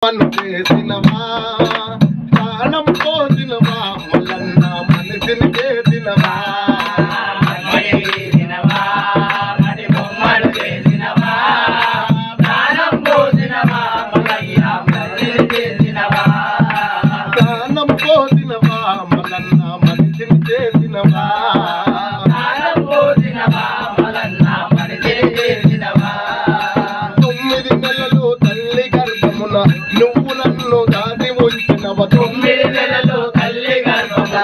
మను చేసినవా ప్రాణం పోసినవా మల్లన్న మనిషిని చేసినవా ప్రాణం పోసినవా మల్లన్న మనిషిని చేసినవా నువ్వు నన్ను దాటి ఉంచినవ 9 నెలలు తల్లి గర్భమున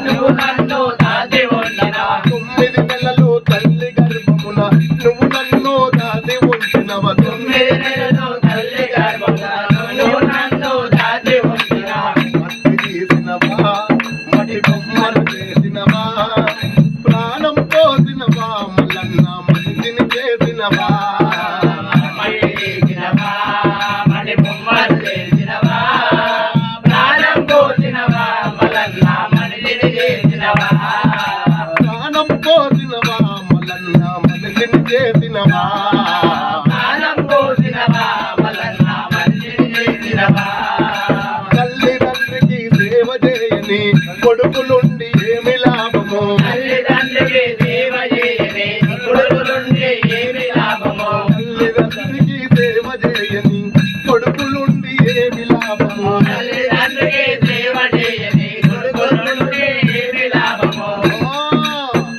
నువ్వు నన్ను దాటి ఉంచినవ 9 నెలలు తల్లి గర్భమున నువ్వు నన్ను దాటి ఉంచినవ 9 నెలలు తల్లి గర్భమున నువ్వు నన్ను దాటి ఉంచినవ మట్టి తీసినవా మట్టి బొమ్మలు చేసినవా ప్రాణం పోసినవా మల్లన్న మనిషిని చేసినవా ప్రాణం పోసినవా మల్లన్న మనిషిని చేసినవా తల్లిదండ్రికి సేవ చేయని కొడుకులుండి ఏమి లాభము తల్లిదండ్రికి సేవ చేయని కొడుకులుండి ఏమి లాభము తల్లిదండ్రికి సేవ చేయని కొడుకులుండి ఏమి లాభము తల్లిదండ్రికి సేవ చేయని కొడుకులుండి ఏమి లాభము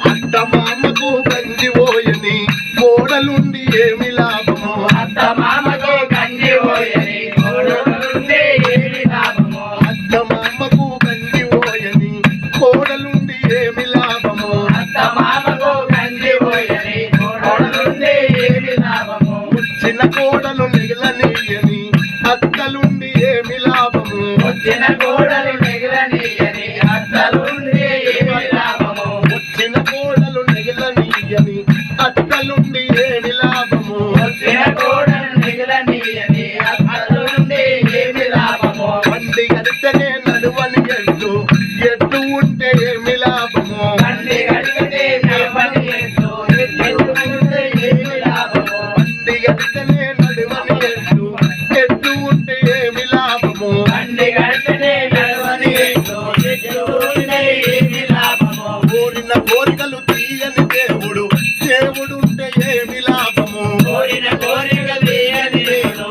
అత్తమామకు గంజి పోయని కోడలుండి ఏమి లాభము అత్తమామకు గంజి పోయని కోడలుండి ఏమి లాభము అత్తమామకు గంజి పోయని కోడలుండి ఏమి లాభము అత్తమామకు గంజి పోయని కోడలుండి ఏమి లాభము చిన్న కోడలు మిగలనీయని అత్తలుండి ఏమి లాభము చిన్న కోడలు మిగలనీయని అత్తలుండి ఏమి లాభము చిన్న కోడలు మిగలనీయని అత్తలుండి ఏమి లాభము చిన్న కోడలు మిగలనీయని అత్తలుండి ఏమి లాభము బండి గడితేనే నడువని ఎద్దు ఎద్దు ఉంటే ఏమి లాభము బండి గడితే నడవని ఎద్దు ఉంటే ఏమి లాభము బండి గడితేనే నడువని ఎద్దు ఎద్దు ఉంటే ఏమి లాభము బండి గడితే నడవని ఎద్దు ఉంటే ఏమి లాభము కోరిన కోరికలు తీయని దేవుడు దేవుడు ఉంటే ఏమి లాభము కోరిన కోరిక తీయని దేవుడు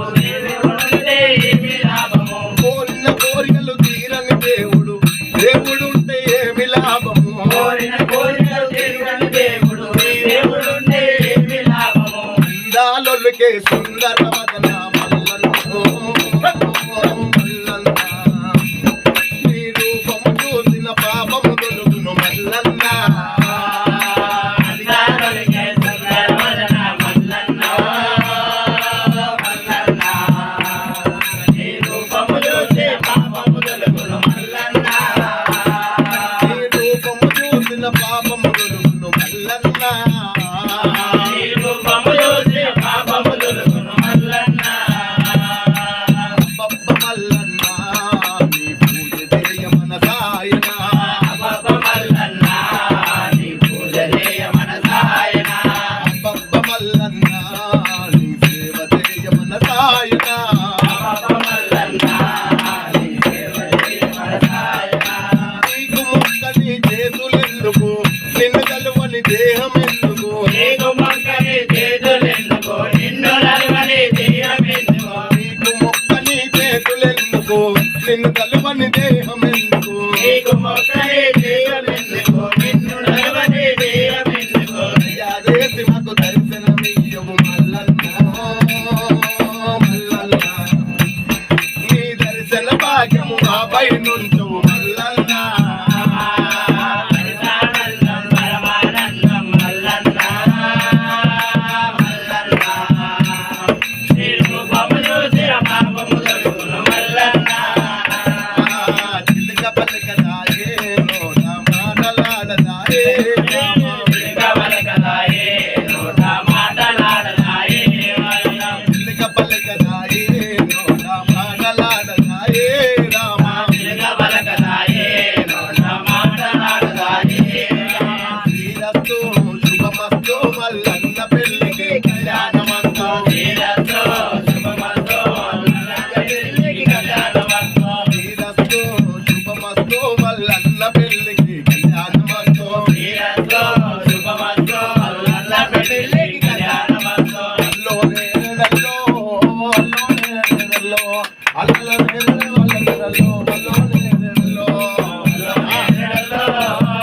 ఉంటే ఏమి లాభము కోరిన కోరికలు తీరని దేవుడు దేవుడు ఉంటే ఏమి లాభము కోరిన కోరికలు తీరని దేవుడు దేవుడు ఉంటే ఏమి లాభము ఇందాలొల్లికే సుందర వదన మల్లన్న మల్లన్న నీ రూపము చూసిన పాపము తొలుగును మల్లన్న అందాలొలికే సుందరవదన మల్లన్న మల్లన్న నీ రూపము చూసి పాపము తొలగును మల్లన్న నీ రూపము చూసిన పాపము తొలుగును మల్లన్న నీ రూపము చూసి పాపము తొలగును మల్లన్న అబ్బబ్బ మల్లన్న నీ పూజ చేయ మనసాయన అబ్బబ్బ మల్లన్న నీ పూజ చేయ మనసాయన అబ్బబ్బ మల్లన్న నీ సేవ చేయ మనసాయన అబ్బబ్బ మల్లన్న నీ సేవ చేయ మనసాయన నీకు మొక్కని చేతులెందుకు నిన్ను కలువని దేహం ఎందుకు నీకు మొక్కని చేతులెందుకు నిన్ను నలువని దేహమెందుకు నీకు మొక్కని చేతులెందుకు నిన్ను కలువని దేహం ఎందుకు నీకు మొక్కని దేహమెందుకు నిన్ను నలువని దేహమెందుకు దయచేసి మాకు దర్శనమియ్యవు మల్లన్న మల్లన్న నీ దర్శన భాగ్యము మాపై నుంచువు మల్లన్న పరమానందం పరమానందం మల్లన్న మల్లన్న నీ రూపము చూసి పాపము తొలగును మల్లన్న వాళ్ళ మెడలో